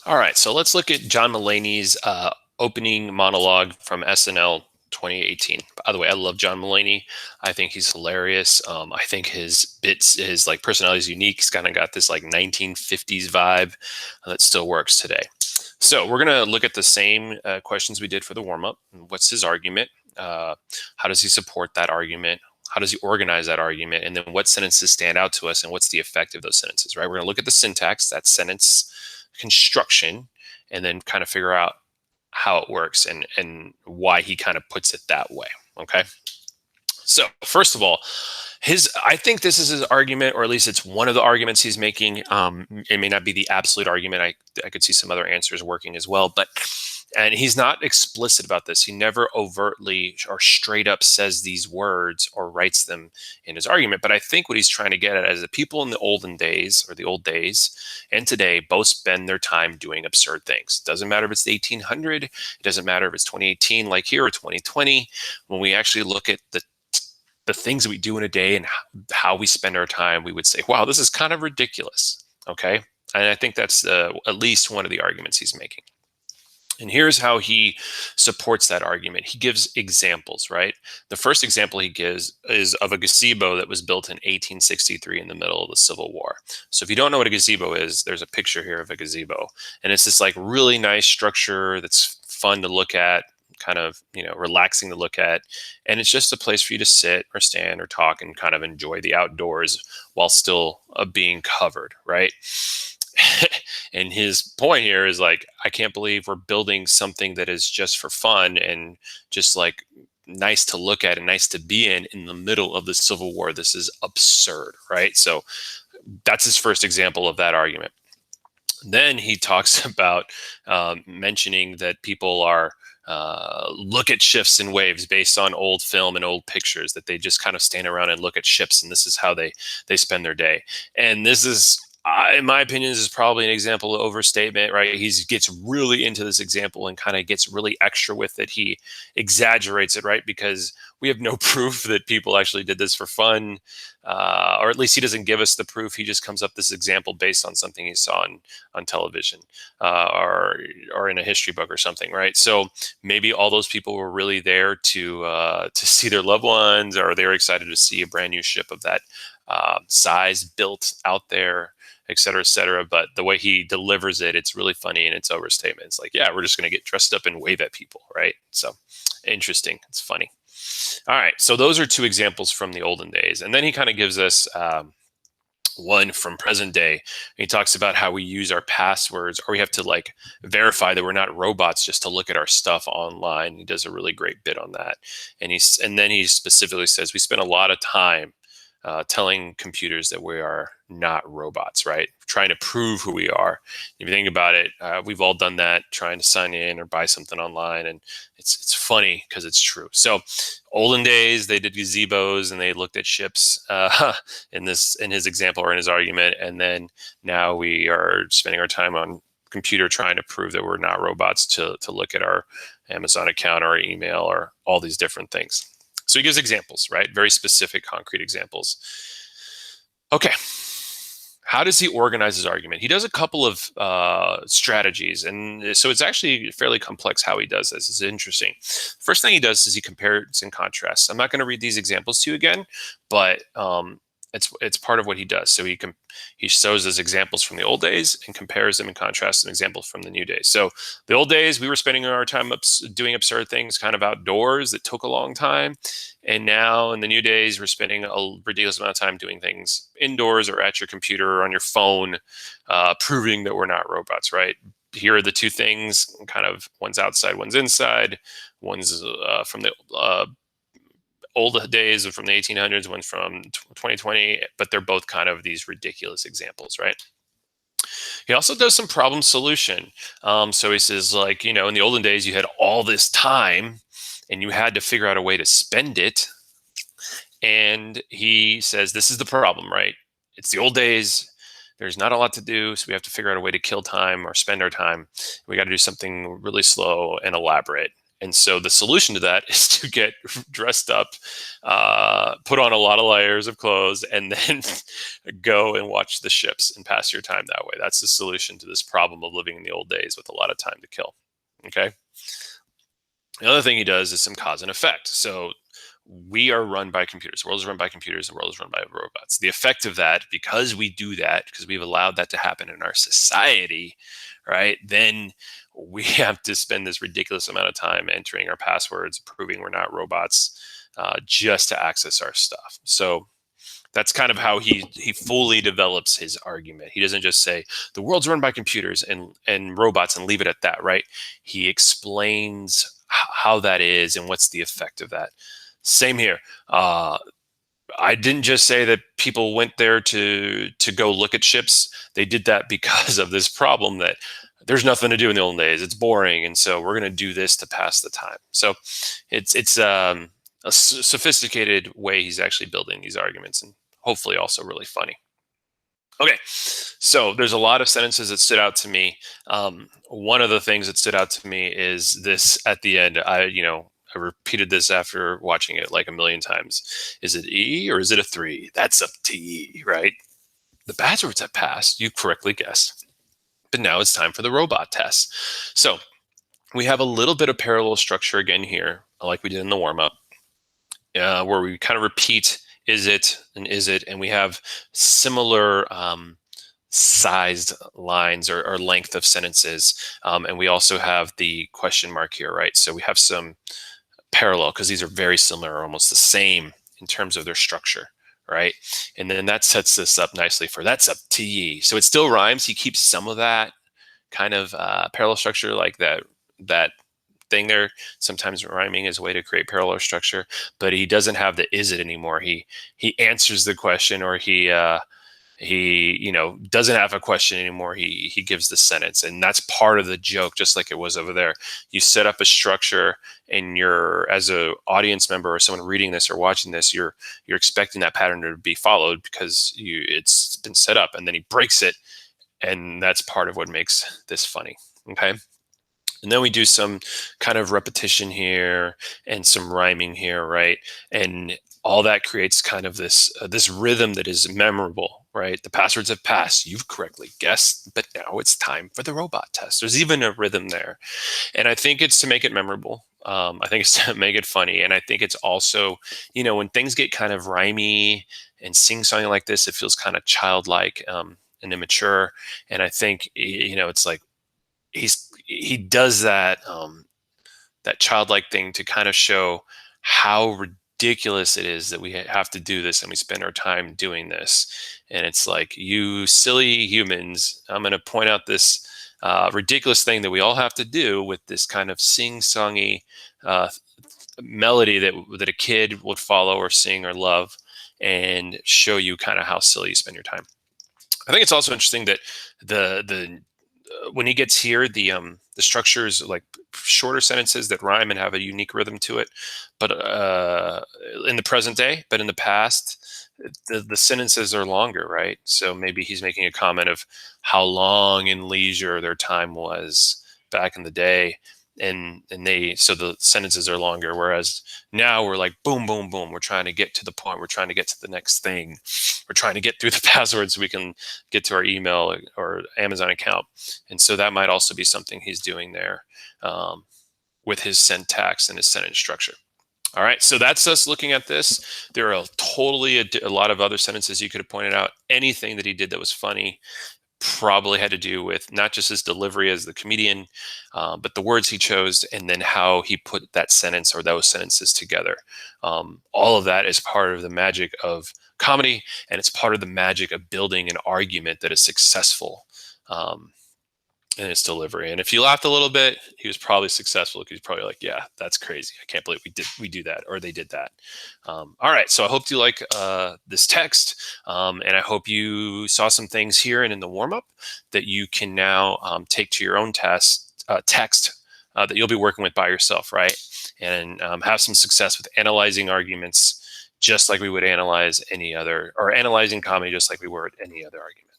All right, so let's look at John Mulaney's opening monologue from SNL 2018. By the way, I love John Mulaney. I think he's hilarious. I think his like personality is unique. He's kind of got this like 1950s vibe that still works today. So we're gonna look at the same questions we did for the warm up. What's his argument? How does he support that argument? How does he organize that argument? And then what sentences stand out to us and what's the effect of those sentences, right? We're going to look at the syntax, that sentence construction, and then kind of figure out how it works and why he kind of puts it that way. Okay. So first of all, I think this is his argument, or at least it's one of the arguments he's making. It may not be the absolute argument. I could see some other answers working as well, but and he's not explicit about this. He never overtly or straight up says these words or writes them in his argument. But I think what he's trying to get at is the people in the olden days or the old days and today both spend their time doing absurd things. Doesn't matter if it's the 1800, it doesn't matter if it's 2018 like here or 2020. When we actually look at the things that we do in a day and how we spend our time, we would say, wow, this is kind of ridiculous. Okay. And I think that's at least one of the arguments he's making. And here's how he supports that argument. He gives examples, right? The first example he gives is of a gazebo that was built in 1863 in the middle of the Civil War. So if you don't know what a gazebo is, there's a picture here of a gazebo. And it's this like really nice structure that's fun to look at, kind of, relaxing to look at. And it's just a place for you to sit or stand or talk and kind of enjoy the outdoors while still being covered, right? And his point here is like, I can't believe we're building something that is just for fun and just like nice to look at and nice to be in the middle of the Civil War. This is absurd, right? So that's his first example of that argument. Then he talks about mentioning that people are look at shifts and waves based on old film and old pictures, that they just kind of stand around and look at ships, and this is how they spend their day. And this is, in my opinion, this is probably an example of overstatement, right? He gets really into this example and kind of gets really extra with it. He exaggerates it, right? Because we have no proof that people actually did this for fun, or at least he doesn't give us the proof. He just comes up this example based on something he saw on television, or in a history book or something, right? So maybe all those people were really there to see their loved ones, or they were excited to see a brand new ship of that size built out there, et cetera, et cetera. But the way he delivers it, it's really funny and it's overstatement. It's like, yeah, we're just going to get dressed up and wave at people, right? So interesting. It's funny. All right. So those are two examples from the olden days. And then he kind of gives us one from present day. He talks about how we use our passwords, or we have to like verify that we're not robots just to look at our stuff online. He does a really great bit on that. And then he specifically says we spend a lot of time telling computers that we are not robots, right? Trying to prove who we are. If you think about it, we've all done that, trying to sign in or buy something online, and it's funny because it's true. So, olden days they did gazebos and they looked at ships in his example or in his argument, and then now we are spending our time on computer trying to prove that we're not robots to look at our Amazon account or our email or all these different things. So he gives examples, right? Very specific, concrete examples. Okay. How does he organize his argument? He does a couple of strategies. And so it's actually fairly complex how he does this. It's interesting. First thing he does is he compares and contrasts. I'm not going to read these examples to you again, but it's part of what he does. So he shows us examples from the old days and compares them and contrasts an example from the new days. So the old days, we were spending our time doing absurd things kind of outdoors that took a long time. And now in the new days, we're spending a ridiculous amount of time doing things indoors or at your computer or on your phone, proving that we're not robots, right? Here are the two things, kind of one's outside, one's inside. One's from the old days, from the 1800s, one's from 2020, but they're both kind of these ridiculous examples, right? He also does some problem solution. So he says, like, in the olden days, you had all this time and you had to figure out a way to spend it. And he says, this is the problem, right? It's the old days. There's not a lot to do. So we have to figure out a way to kill time or spend our time. We got to do something really slow and elaborate. And so the solution to that is to get dressed up, put on a lot of layers of clothes, and then go and watch the ships and pass your time that way. That's the solution to this problem of living in the old days with a lot of time to kill. Okay. The other thing he does is some cause and effect. So we are run by computers. The world is run by computers. The world is run by robots. The effect of that, because we do that, because we've allowed that to happen in our society, right? Then we have to spend this ridiculous amount of time entering our passwords, proving we're not robots, just to access our stuff. So that's kind of how he fully develops his argument. He doesn't just say the world's run by computers and robots and leave it at that, right? He explains how that is and what's the effect of that. Same here. I didn't just say that people went there to go look at ships. They did that because of this problem that there's nothing to do in the old days. It's boring, and so we're going to do this to pass the time. So it's a sophisticated way he's actually building these arguments, and hopefully also really funny. Okay, so there's a lot of sentences that stood out to me. One of the things that stood out to me is this at the end. I repeated this after watching it like a million times. Is it E or is it a three? That's up to E, right? The passwords have passed. You correctly guessed. But now it's time for the robot test. So we have a little bit of parallel structure again here, like we did in the warm up, where we kind of repeat is it and is it, and we have similar sized lines or length of sentences, and we also have the question mark here, right? So we have some parallel because these are very similar, almost the same in terms of their structure, right? And then that sets this up nicely for that's up to ye. So it still rhymes. He keeps some of that kind of parallel structure, like that thing there. Sometimes rhyming is a way to create parallel structure, but he doesn't have the is it anymore. He answers the question, or he doesn't have a question anymore. He gives the sentence, and that's part of the joke, just like it was over there. You set up a structure, and you're, as a audience member or someone reading this or watching this, you're expecting that pattern to be followed because it's been set up, and then he breaks it, and that's part of what makes this funny. Okay. And then we do some kind of repetition here and some rhyming here, right? And all that creates kind of this rhythm that is memorable, right? The passwords have passed. You've correctly guessed, but now it's time for the robot test. There's even a rhythm there, and I think it's to make it memorable. I think it's to make it funny, and I think it's also, when things get kind of rhymy and sing-songy like this, it feels kind of childlike and immature. And I think it's like he does that childlike thing to kind of show how ridiculous it is that we have to do this and we spend our time doing this. And it's like, you silly humans, I'm going to point out this ridiculous thing that we all have to do with this kind of sing-songy uh, melody that a kid would follow or sing or love, and show you kind of how silly you spend your time. I think it's also interesting that the when he gets here, the structure is like shorter sentences that rhyme and have a unique rhythm to it. But in the present day, but in the past, the sentences are longer, right? So maybe he's making a comment of how long in leisure their time was back in the day, and so the sentences are longer. Whereas now we're like boom, boom, boom. We're trying to get to the point. We're trying to get to the next thing. We're trying to get through the passwords so we can get to our email or Amazon account. And so that might also be something he's doing there, with his syntax and his sentence structure. All right, so that's us looking at this. There are a lot of other sentences you could have pointed out. Anything that he did that was funny probably had to do with not just his delivery as the comedian, but the words he chose, and then how he put that sentence or those sentences together. All of that is part of the magic of comedy, and it's part of the magic of building an argument that is successful in its delivery. And if you laughed a little bit, he was probably successful, because he's probably like, yeah, that's crazy. I can't believe we do that, or they did that. All right. So I hope you like this text. And I hope you saw some things here and in the warm up that you can now take to your own text that you'll be working with by yourself, right? And have some success with analyzing arguments just like we would analyze any other, or analyzing comedy just like we would any other argument.